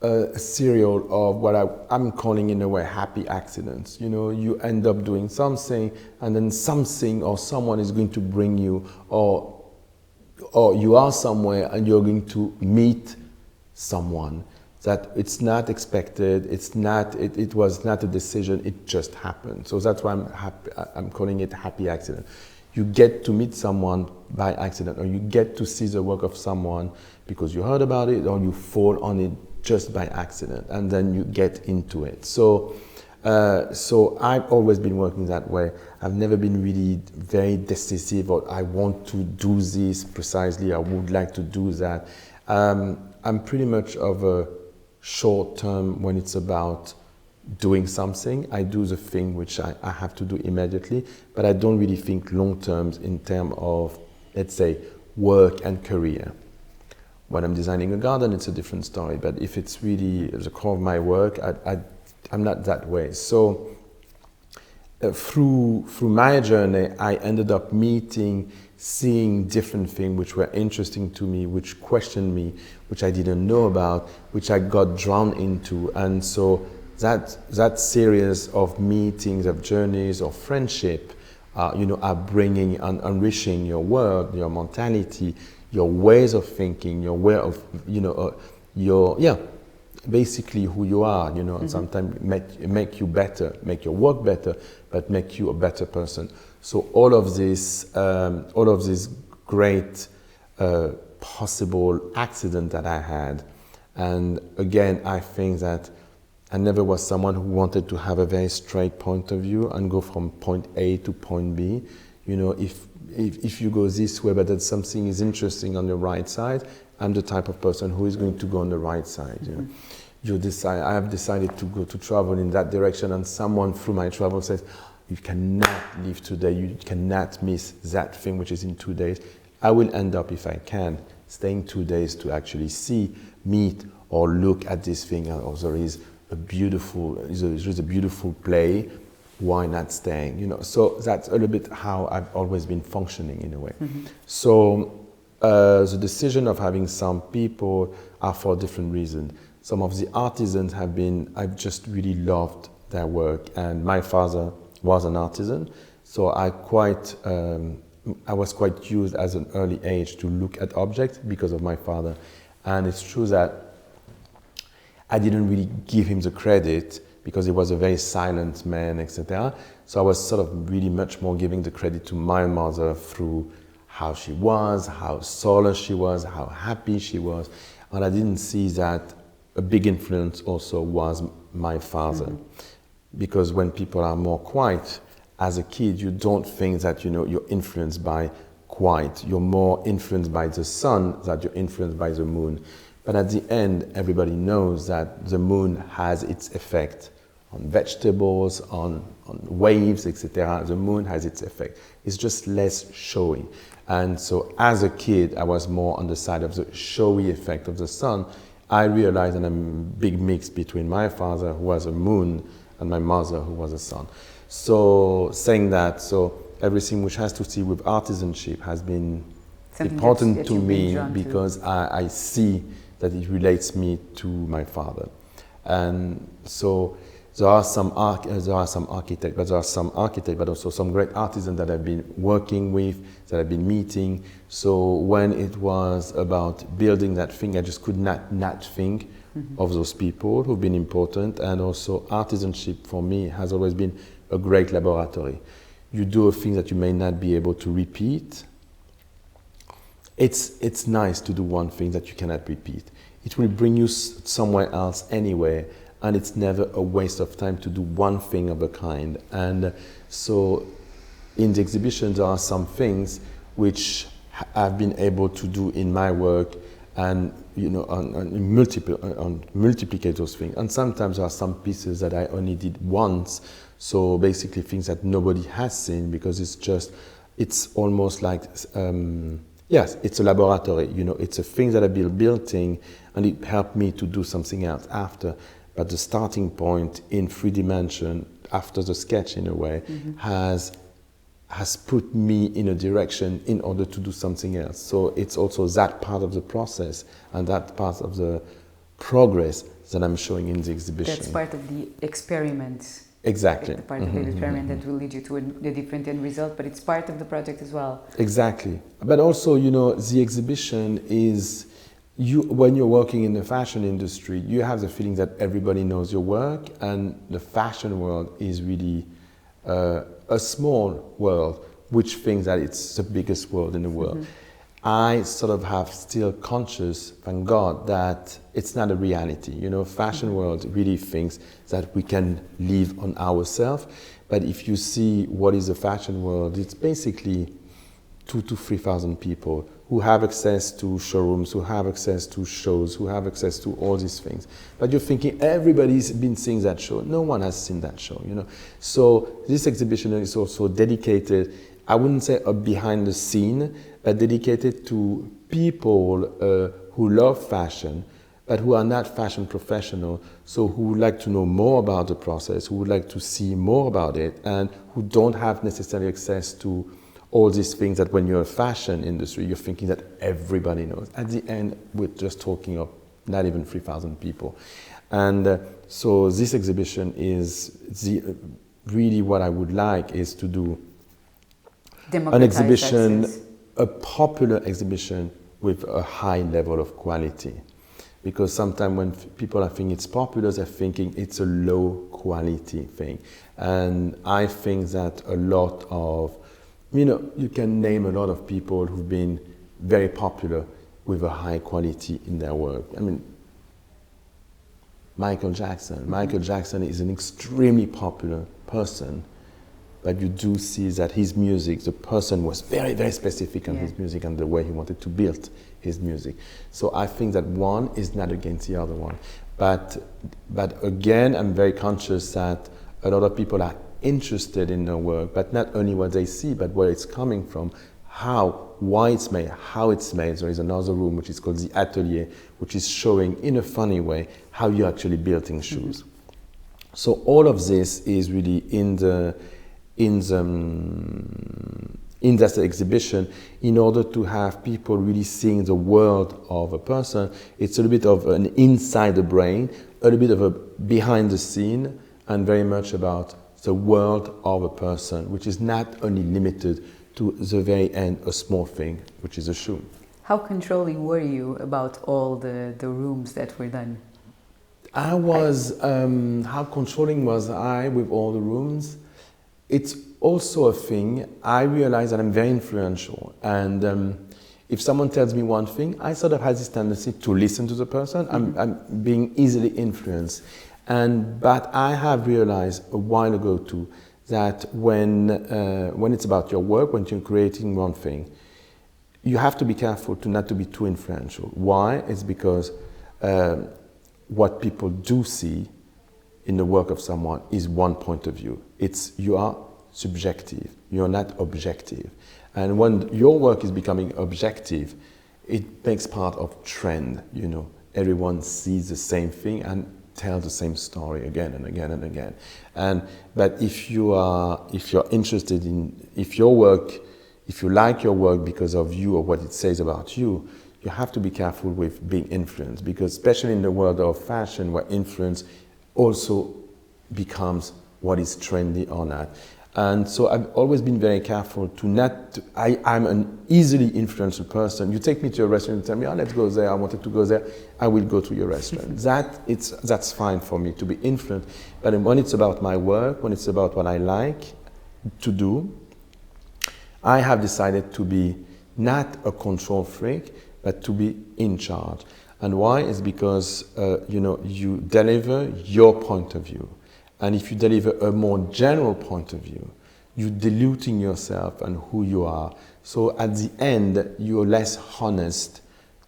a serial of what I'm calling in a way happy accidents. You know, you end up doing something, and then something or someone is going to bring you, or you are somewhere and you're going to meet someone that it's not expected, it was not a decision, it just happened. So that's why I'm calling it happy accident. You get to meet someone by accident, or you get to see the work of someone because you heard about it, or you fall on it just by accident, and then you get into it. So I've always been working that way. I've never been really very decisive, or I want to do this precisely, I would like to do that. I'm pretty much of a short term when it's about doing something. I do the thing which I have to do immediately, but I don't really think long terms in terms of, let's say, work and career. When I'm designing a garden, it's a different story, but if it's really the core of my work, I'm not that way. So through my journey, I ended up seeing different things which were interesting to me, which questioned me, which I didn't know about, which I got drawn into. And so that series of meetings, of journeys, of friendship, are bringing and enriching your world, your mentality, your ways of thinking, your way of, basically who you are, and sometimes make you better, make your work better, but make you a better person. So all of this great possible accident that I had, and again, I think that I never was someone who wanted to have a very straight point of view and go from point A to point B. If you go this way, but that something is interesting on the right side, I'm the type of person who is going to go on the right side. I have decided to go to travel in that direction, and someone through my travel says, you cannot leave today, you cannot miss that thing which is in 2 days. I will end up, if I can, staying 2 days to actually see, meet, or look at this thing, or there is a beautiful play, why not staying? So that's a little bit how I've always been functioning in a way. So the decision of having some people are for different reasons. Some of the artisans I've just really loved their work, and my father was an artisan, so I was quite used as an early age to look at objects because of my father. And it's true that I didn't really give him the credit because he was a very silent man, etc. So I was sort of really much more giving the credit to my mother through how she was, how soulless she was, how happy she was. And I didn't see that a big influence also was my father. Because when people are more quiet, as a kid, you don't think that you're influenced by quiet. You're more influenced by the sun than you're influenced by the moon. But at the end, everybody knows that the moon has its effect on vegetables, on waves, etc. The moon has its effect. It's just less showy. And so as a kid, I was more on the side of the showy effect of the sun. I realized that I'm a big mix between my father, who was a moon, and my mother, who was a sun. So saying that, so everything which has to see with artisanship has been something important to me because I see that it relates me to my father. And so there are some architects, but also some great artisans that I've been working with, that I've been meeting. So when it was about building that thing, I just could not think of those people who've been important. And also artisanship for me has always been a great laboratory. You do a thing that you may not be able to repeat. It's nice to do one thing that you cannot repeat. It will bring you somewhere else anyway, and it's never a waste of time to do one thing of a kind. And so in the exhibition, there are some things which I've been able to do in my work, and multiplicate those things. And sometimes there are some pieces that I only did once, so basically things that nobody has seen, because it's almost like yes, it's a laboratory, it's a thing that I've been building, and it helped me to do something else after. But the starting point in 3 dimension, after the sketch in a way, has put me in a direction in order to do something else. So it's also that part of the process and that part of the progress that I'm showing in the exhibition. That's part of the experiment. Exactly. The part of the experiment that will lead you to a different end result, but it's part of the project as well. Exactly. But also, you know, the exhibition is, when you're working in the fashion industry, you have the feeling that everybody knows your work, and the fashion world is really a small world, which thinks that it's the biggest world in the world. I sort of have still conscious, thank God, that it's not a reality. You know, fashion world really thinks that we can live on ourselves. But if you see what is the fashion world, it's basically 2,000 to 3,000 people who have access to showrooms, who have access to shows, who have access to all these things. But you're thinking everybody's been seeing that show. No one has seen that show, you know. So this exhibition is also dedicated, I wouldn't say a behind the scene, but dedicated to people who love fashion, but who are not fashion professional, so who would like to know more about the process, who would like to see more about it, and who don't have necessarily access to all these things that when you're a fashion industry, you're thinking that everybody knows. At the end, we're just talking of not even 3,000 people. And so this exhibition is really what I would like is to do an exhibition, access. A popular exhibition with a high level of quality. Because sometimes when people are thinking it's popular, they're thinking it's a low quality thing. And I think that a lot of, you know, you can name a lot of people who've been very popular with a high quality in their work. I mean, Michael Jackson. Michael Jackson is an extremely popular person, but you do see that his music, the person was very, very specific on his music and the way he wanted to build his music. So I think that one is not against the other one. But again, I'm very conscious that a lot of people are interested in their work, but not only what they see, but where it's coming from, why it's made, how it's made. There is another room which is called the Atelier, which is showing in a funny way how you're actually building shoes. So all of this is really in that exhibition, in order to have people really seeing the world of a person. It's a little bit of an inside the brain, a little bit of a behind the scene, and very much about the world of a person, which is not only limited to the very end, a small thing, which is a shoe. How controlling were you about all the rooms that were done? I was, how controlling was I with all the rooms? It's also a thing, I realize that I'm very influential, and if someone tells me one thing, I sort of have this tendency to listen to the person. I'm being easily influenced. But I have realized a while ago too, that when it's about your work, when you're creating one thing, you have to be careful not to be too influential. Why? It's because what people do see in the work of someone is one point of view. You are subjective, you're not objective. And when your work is becoming objective, it makes part of trend, you know. Everyone sees the same thing and tell the same story again and again and again. But if you're interested if you like your work because of you or what it says about you, you have to be careful with being influenced, because especially in the world of fashion, where influence also becomes what is trendy or not. And so I've always been very careful I'm an easily influential person. You take me to a restaurant and tell me, oh, let's go there, I wanted to go there, I will go to your restaurant. That's fine for me to be influenced. But when it's about my work, when it's about what I like to do, I have decided to be not a control freak, but to be in charge. And why? Is because you deliver your point of view. And if you deliver a more general point of view, you're diluting yourself and who you are. So at the end, you're less honest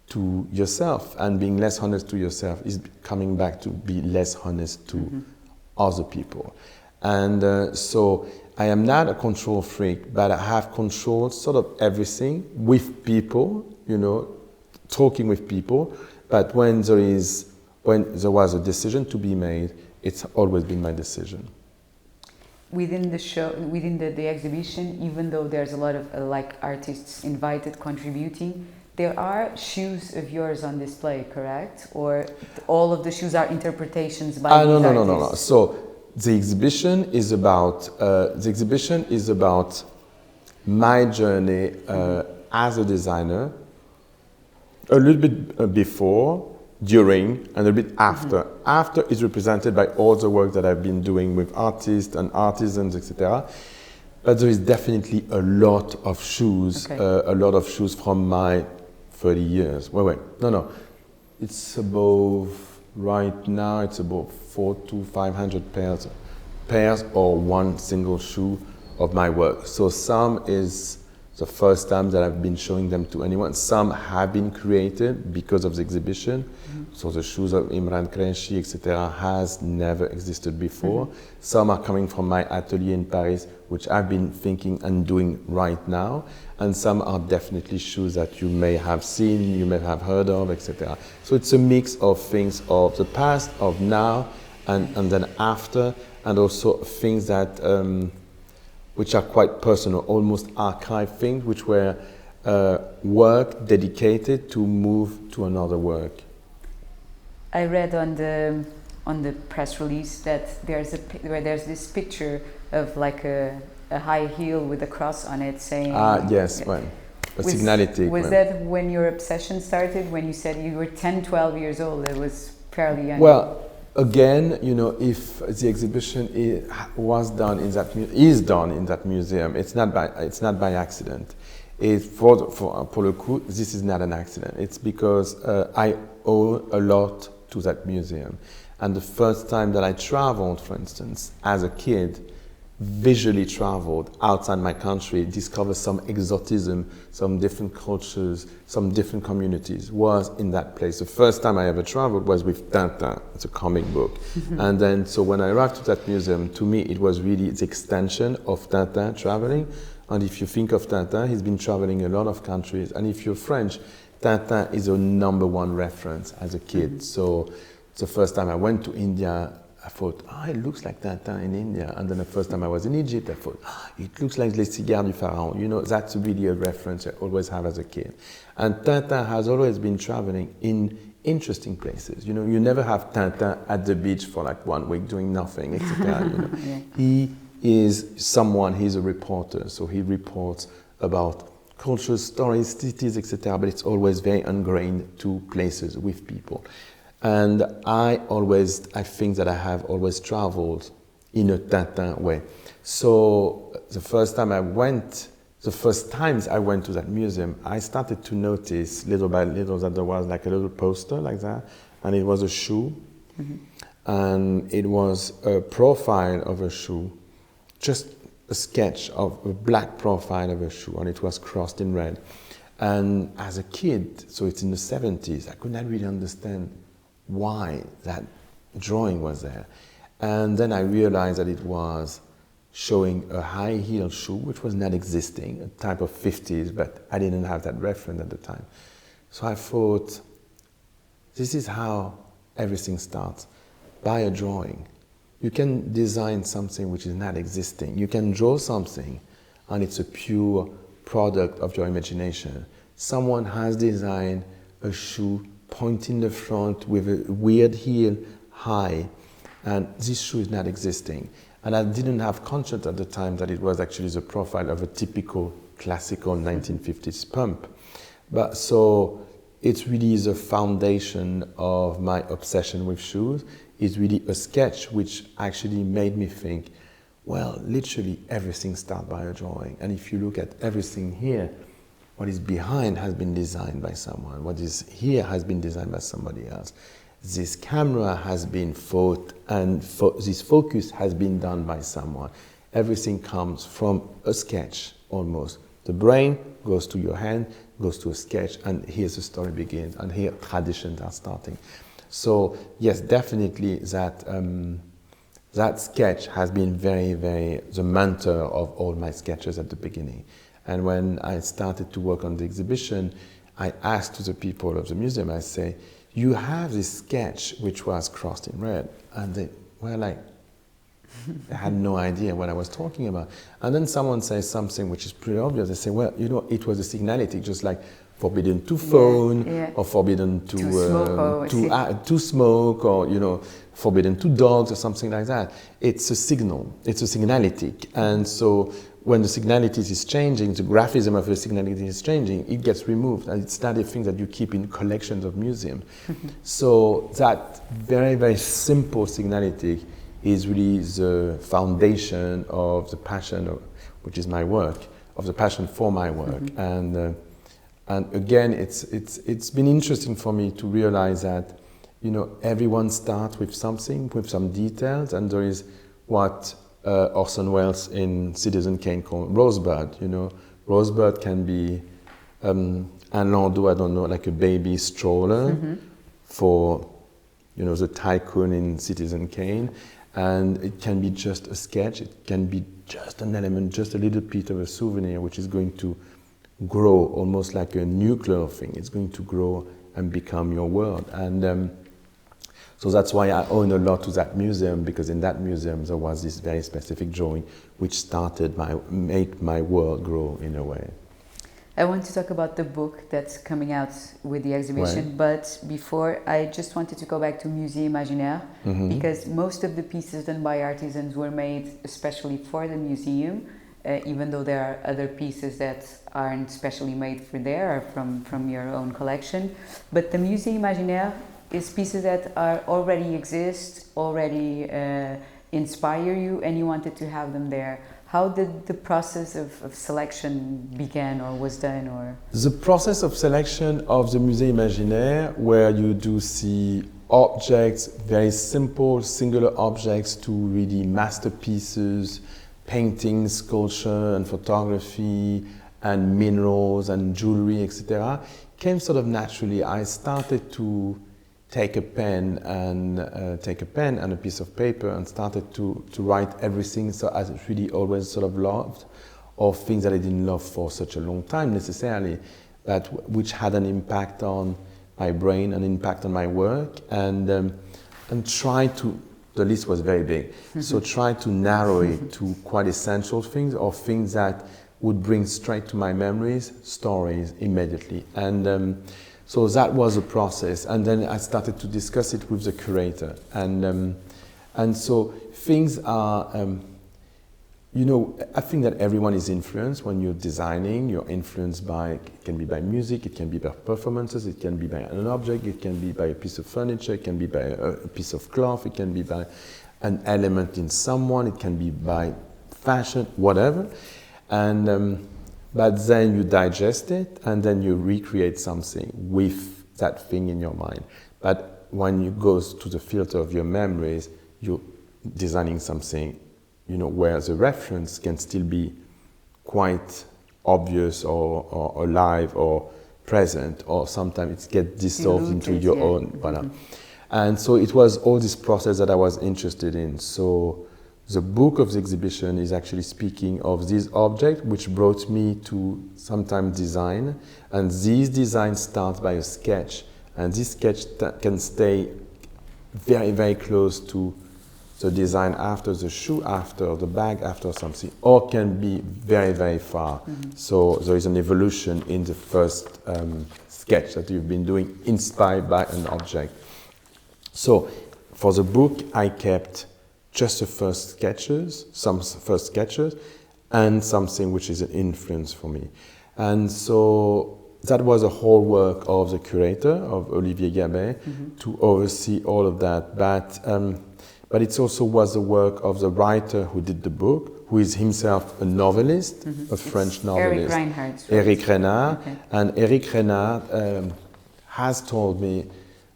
to yourself. And being less honest to yourself is coming back to be less honest to other people. And so I am not a control freak, but I have controlled sort of everything with people, talking with people. But when there was a decision to be made, it's always been my decision. Within the show, within the exhibition, even though there's a lot of artists invited contributing, there are shoes of yours on display, correct? Or all of the shoes are interpretations by these no. So the exhibition is about my journey as a designer, a little bit before, during, and a bit after. After is represented by all the work that I've been doing with artists and artisans, etc. But there is definitely a lot of shoes, from my 30 years. Wait. No. It's above, right now, it's above 400 to 500 pairs or one single shoe of my work. So some is the first time that I've been showing them to anyone. Some have been created because of the exhibition. So the shoes of Imran Qureshi, etc., has never existed before. Some are coming from my atelier in Paris, which I've been thinking and doing right now. And some are definitely shoes that you may have seen, you may have heard of, etc. So it's a mix of things of the past, of now, and then after, and also things that which are quite personal, almost archive things, which were work dedicated to move to another work. I read on the press release that there's this picture of like a high heel with a cross on it saying... yes, well, a signality. Was that when your obsession started, when you said you were 10, 12 years old? It was fairly young. Well, again, if the exhibition is done in that museum, it's not by accident. For le coup, this is not an accident. It's because I owe a lot to that museum. And the first time that I traveled, for instance, as a kid, visually traveled outside my country, discovered some exotism, some different cultures, some different communities, was in that place. The first time I ever traveled was with Tintin. It's a comic book. And then, so when I arrived to that museum, to me, it was really the extension of Tintin traveling. And if you think of Tintin, he's been traveling a lot of countries. And if you're French, Tintin is a #1 reference as a kid. So the first time I went to India, I thought, it looks like Tintin in India. And then the first time I was in Egypt, I thought, it looks like Les Cigares du Pharaon. That's really a reference I always have as a kid. And Tintin has always been traveling in interesting places. You never have Tintin at the beach for like 1 week doing nothing, etc. Yeah. He is someone, he's a reporter, so he reports about cultures, stories, cities, etc. But it's always very ingrained to places with people. And I think that I have always traveled in a Tintin way. So the first times I went to that museum, I started to notice little by little that there was like a little poster like that, and it was a shoe, and it was a profile of a shoe, just a sketch of a black profile of a shoe, and it was crossed in red. And as a kid, so it's in the 70s, I could not really understand why that drawing was there. And then I realized that it was showing a high heel shoe, which was not existing, a type of 50s, but I didn't have that reference at the time. So I thought, this is how everything starts, by a drawing. You can design something which is not existing. You can draw something, and it's a pure product of your imagination. Someone has designed a shoe pointing the front with a weird heel high, and this shoe is not existing. And I didn't have conscience at the time that it was actually the profile of a typical classical 1950s pump. But so it's really the foundation of my obsession with shoes. It's really a sketch which actually made me think, well, literally everything starts by a drawing. And if you look at everything here, what is behind has been designed by someone. What is here has been designed by somebody else. This camera has been thought, and this focus has been done by someone. Everything comes from a sketch, almost. The brain goes to your hand, goes to a sketch, and here's the story begins, and here traditions are starting. So yes, definitely that sketch has been very, very the mentor of all my sketches at the beginning. And when I started to work on the exhibition, I asked to the people of the museum, I say, you have this sketch which was crossed in red. And they were like, they had no idea what I was talking about. And then someone says something which is pretty obvious. They say, well, it was a signality, just like forbidden to phone, yeah. or forbidden to smoke, or forbidden to dogs or something like that. It's a signal. It's a signalétique, and so when the signalétique is changing, the graphism of the signalétique is changing, it gets removed, and it's not a thing that you keep in collections of museums. So that very, very simple signalétique is really the foundation of the passion, which is my work, of the passion for my work. And again, it's been interesting for me to realize that, everyone starts with something, with some details, and there is what Orson Welles in Citizen Kane called Rosebud. Rosebud can be un landau, I don't know, like a baby stroller for, the tycoon in Citizen Kane, and it can be just a sketch. It can be just an element, just a little bit of a souvenir, which is going to grow almost like a nuclear thing. It's going to grow and become your world, and so that's why I owe a lot to that museum, because in that museum there was this very specific drawing which made my world grow in a way. I want to talk about the book that's coming out with the exhibition, right. But before, I just wanted to go back to Musée Imaginaire, because most of the pieces done by artisans were made especially for the museum, even though there are other pieces that aren't specially made for there, or from your own collection. But the Musée Imaginaire is pieces that already exist, already inspire you, and you wanted to have them there. How did the process of selection began, or was done, or? The process of selection of the Musée Imaginaire, where you do see objects, very simple, singular objects, to really masterpieces, paintings, sculpture, and photography, and minerals, and jewelry, etc., came sort of naturally. I started to take a pen and a piece of paper and started to write everything. So I really always sort of loved, or things that I didn't love for such a long time necessarily, but which had an impact on my brain, an impact on my work, and try to. The list was very big, so try to narrow it to quite essential things, or things that would bring straight to my memories, stories immediately, and. So that was a process, and then I started to discuss it with the curator, and so things are, I think that everyone is influenced when you're designing. You're influenced by, it can be by music, it can be by performances, it can be by an object, it can be by a piece of furniture, it can be by a piece of cloth, it can be by an element in someone, it can be by fashion, whatever, and. But then you digest it, and then you recreate something with that thing in your mind. But when you go to the filter of your memories, you're designing something, where the reference can still be quite obvious or alive or present, or sometimes it gets dissolved into your own. Voilà. And so it was all this process that I was interested in. So the book of the exhibition is actually speaking of this object, which brought me to sometimes design. And this design starts by a sketch. And this sketch can stay very, very close to the design after the shoe, after the bag, after something, or can be very, very far. So there is an evolution in the first sketch that you've been doing, inspired by an object. So for the book, I kept just the first sketches, and something which is an influence for me. And so that was a whole work of the curator, of Olivier Gabet, to oversee all of that. But it also was the work of the writer who did the book, who is himself a novelist, a French novelist. Eric Renard. Okay. And Eric Renard has told me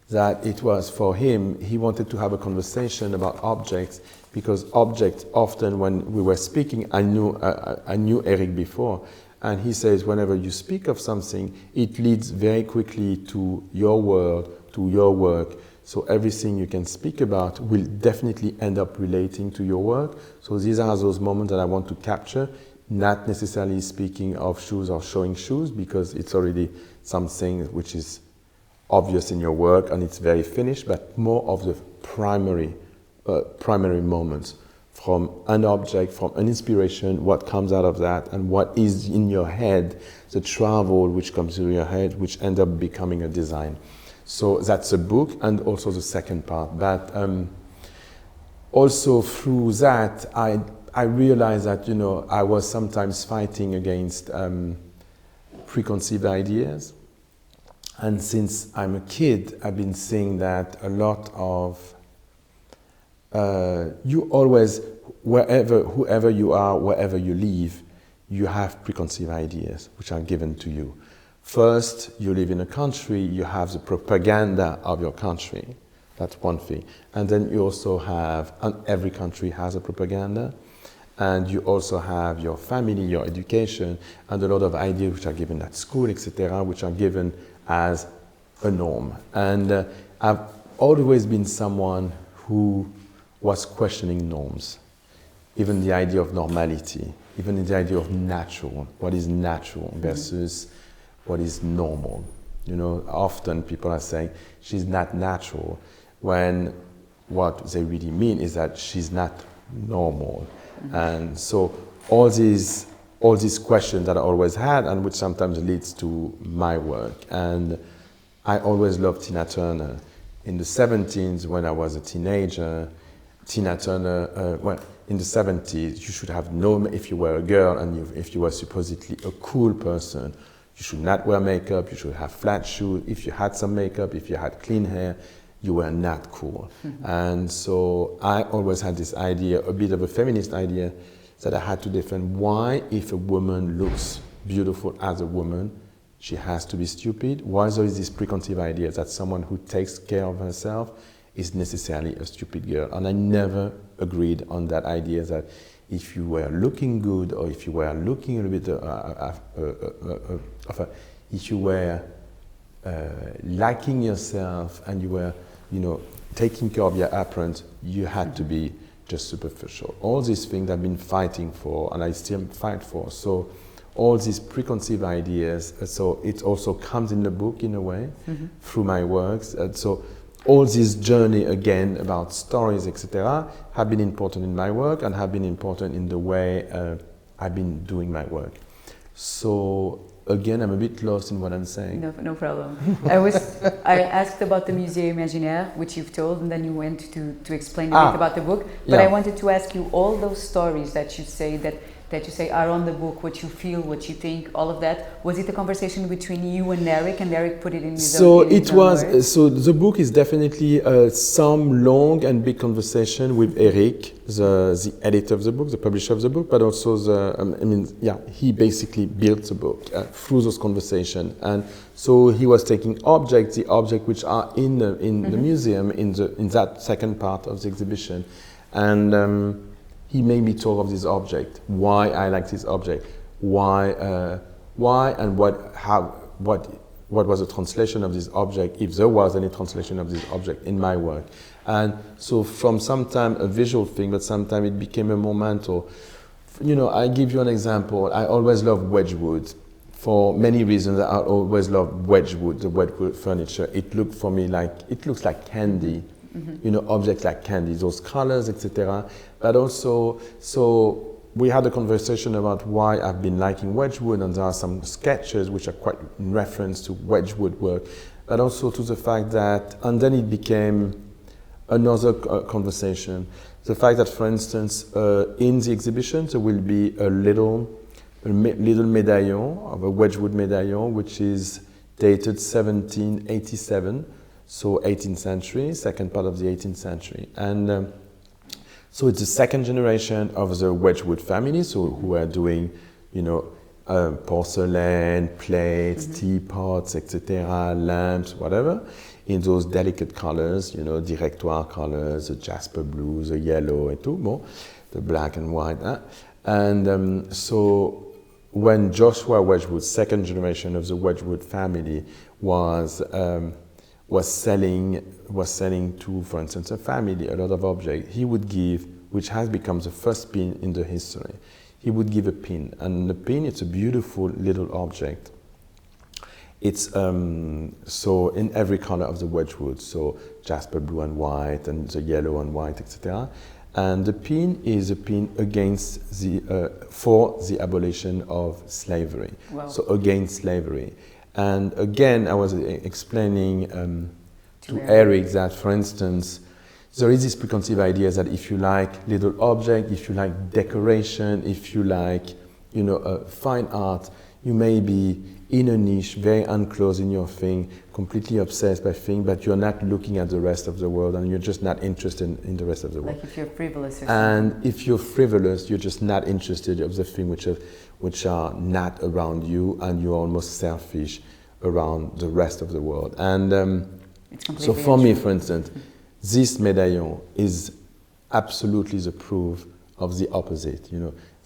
that it was for him, he wanted to have a conversation about objects, because objects often, when we were speaking, I knew Eric before, and he says whenever you speak of something, it leads very quickly to your world, to your work. So everything you can speak about will definitely end up relating to your work. So these are those moments that I want to capture, not necessarily speaking of shoes or showing shoes, because it's already something which is obvious in your work and it's very finished, but more of the primary moments from an object, from an inspiration, what comes out of that, and what is in your head, the travel which comes to your head, which end up becoming a design. So that's a book, and also the second part. But also through that, I realized that, you know, I was sometimes fighting against preconceived ideas. And since I'm a kid, I've been seeing that a lot of you always, whoever you are, wherever you live, you have preconceived ideas which are given to you. First, you live in a country, you have the propaganda of your country. That's one thing. And then you also have, and every country has a propaganda. And you also have your family, your education, and a lot of ideas which are given at school, etc., which are given as a norm. And I've always been someone who was questioning norms, even the idea of normality, even the idea of natural, what is natural versus what is normal. You know, often people are saying she's not natural, when what they really mean is that she's not normal. And so all these questions that I always had, and which sometimes leads to my work. And I always loved Tina Turner. In the 70s, when I was a teenager, Tina Turner, well, in the 70s, you should have known if you were a girl and if you were supposedly a cool person, you should not wear makeup, you should have flat shoes. If you had some makeup, if you had clean hair, you were not cool. And so I always had this idea, a bit of a feminist idea, that I had to defend why, if a woman looks beautiful as a woman, she has to be stupid. Why there is this preconceived idea that someone who takes care of herself is necessarily a stupid girl. And I never agreed on that idea that if you were looking good, or if you were looking a little bit if you were liking yourself and you were, you know, taking care of your appearance, you had to be just superficial. All these things I've been fighting for, and I still fight for. So all these preconceived ideas, so it also comes in the book in a way, through my works. And so all this journey again about stories, etc., have been important in my work and have been important in the way I've been doing my work. So again, I'm a bit lost in what I'm saying. No problem. I asked about the Musée Imaginaire, which you've told, and then you went to explain a bit about the book. But I wanted to ask you, all those stories that you say are on the book, what you feel, what you think, all of that. Was it a conversation between you and Eric put it in his own words? So the book is definitely some long and big conversation with Eric, the editor of the book, the publisher of the book, but also he basically built the book through those conversations. And so he was taking the objects which are in the museum, in that second part of the exhibition, and he made me talk of this object, why I like this object, why and what was the translation of this object, if there was any translation of this object in my work. And so from sometimes a visual thing, but sometimes it became a momental. You know, I give you an example. I always loved Wedgwood. For many reasons, I always loved Wedgwood, the Wedgwood furniture. It looks like candy. You know, objects like candy, those colors, etc. But also, so we had a conversation about why I've been liking Wedgwood, and there are some sketches which are quite in reference to Wedgwood work, but also to the fact that, and then it became another conversation. The fact that, for instance, in the exhibition there will be a little medallion, of a Wedgwood medallion, which is dated 1787. So 18th century, second part of the 18th century. And so it's the second generation of the Wedgwood family, so who are doing, you know, porcelain, plates, teapots, etc., lamps, whatever, in those delicate colors, you know, directoire colors, the jasper blue, the yellow, et tout, bon, the black and white. And so when Joshua Wedgwood, second generation of the Wedgwood family, was selling to, for instance, a family a lot of objects, he would give, which has become the first pin in the history, he would give a pin. And the pin, it's a beautiful little object. It's so in every color of the Wedgwood, so jasper blue and white, and the yellow and white, etc. And the pin is a pin against for the abolition of slavery. Wow. So against slavery. And again, I was explaining to Eric that, for instance, there is this preconceived idea that if you like little object, if you like decoration, if you like, fine art, you may be in a niche, very unclosed in your thing, completely obsessed by things, but you're not looking at the rest of the world, and you're just not interested in the rest of the world. Like if you're frivolous or something. And if you're frivolous, you're just not interested in the things which are not around you, and you're almost selfish around the rest of the world. And so for me, for instance, this medallion is absolutely the proof of the opposite.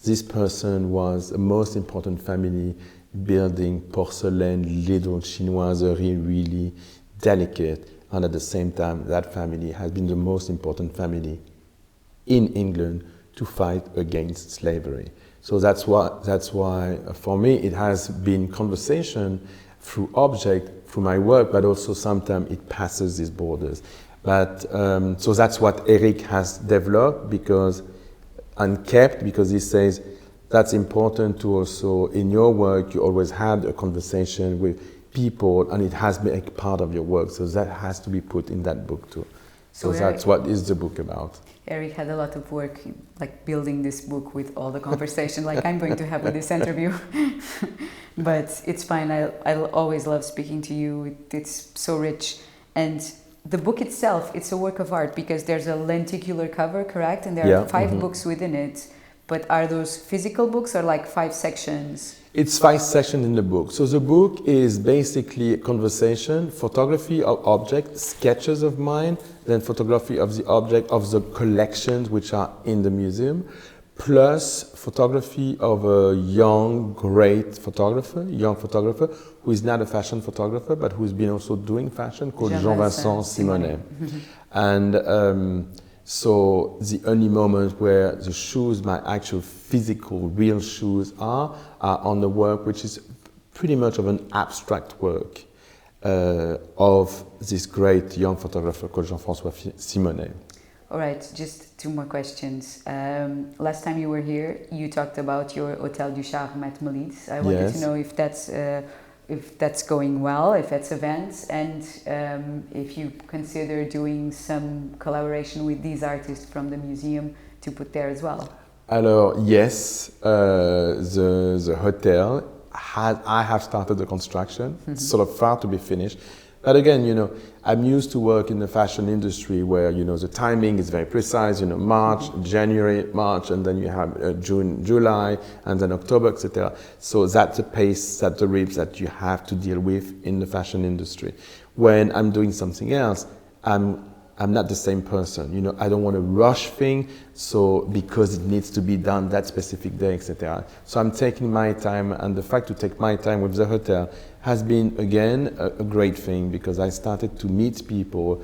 This person was the most important family, building porcelain, little chinoiserie, really delicate, and at the same time, that family has been the most important family in England to fight against slavery. So that's why for me it has been conversation through object, through my work, but also sometimes it passes these borders. But so that's what Eric has developed and kept, because he says that's important to also, in your work, you always had a conversation with people, and it has been a part of your work. So that has to be put in that book too. So that's what is the book about. Eric had a lot of work, like building this book with all the conversation, like I'm going to have with this interview. But it's fine. I always love speaking to you. It's so rich. And the book itself, it's a work of art because there's a lenticular cover, correct? And there are 5 books within it. But are those physical books or like 5 sections? It's 5 sections in the book. So the book is basically conversation, photography of objects, sketches of mine, then photography of the object, of the collections which are in the museum, plus photography of a young photographer who is not a fashion photographer, but who's been also doing fashion, called Jean-Vincent Simonet. And so the only moment where the shoes, my actual physical, real shoes are on the work, which is pretty much of an abstract work of this great young photographer called Jean-François Simonet. All right, just 2 more questions. Last time you were here, you talked about your Hôtel du Charme at Malise. I wanted to know if that's going well, if it's events, and if you consider doing some collaboration with these artists from the museum to put there as well. Alors, yes, the hotel, I have started the construction. It's sort of far to be finished. But again, I'm used to work in the fashion industry where, the timing is very precise, March, January, March, and then you have June, July, and then October, etc. So that's the pace, that's the rhythm that you have to deal with in the fashion industry. When I'm doing something else, I'm not the same person. I don't want to rush things, so because it needs to be done that specific day, etc. So I'm taking my time, and the fact to take my time with the hotel has been, again, a great thing, because I started to meet people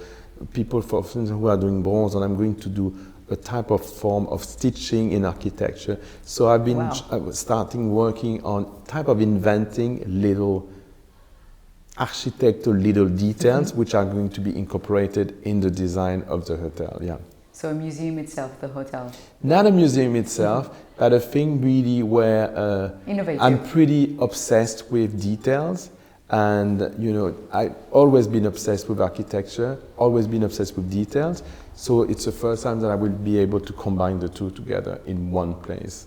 for instance who are doing bronze, and I'm going to do a type of form of stitching in architecture. So I've been starting working on type of inventing little architectural little details which are going to be incorporated in the design of the hotel. So a museum itself, the hotel? Not a museum itself, but a thing really where I'm pretty obsessed with details. And, I've always been obsessed with architecture, always been obsessed with details. So it's the first time that I will be able to combine the two together in one place.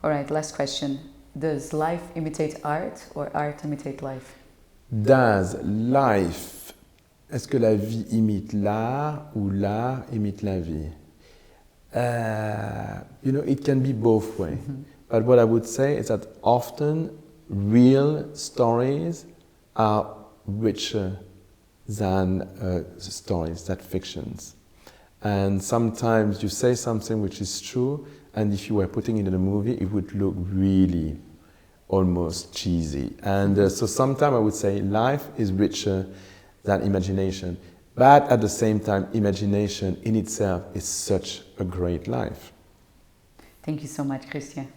All right, last question. Does life imitate art or art imitate life? Does life, est-ce que la vie imite l'art ou l'art imite la vie? It can be both ways. But what I would say is that often real stories are richer than stories, than fictions. And sometimes you say something which is true, and if you were putting it in a movie, it would look really almost cheesy. And so sometimes I would say life is richer than imagination. But at the same time, imagination in itself is such a great life. Thank you so much, Christian.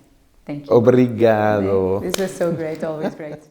Thank you. Obrigado. This was so great, always great.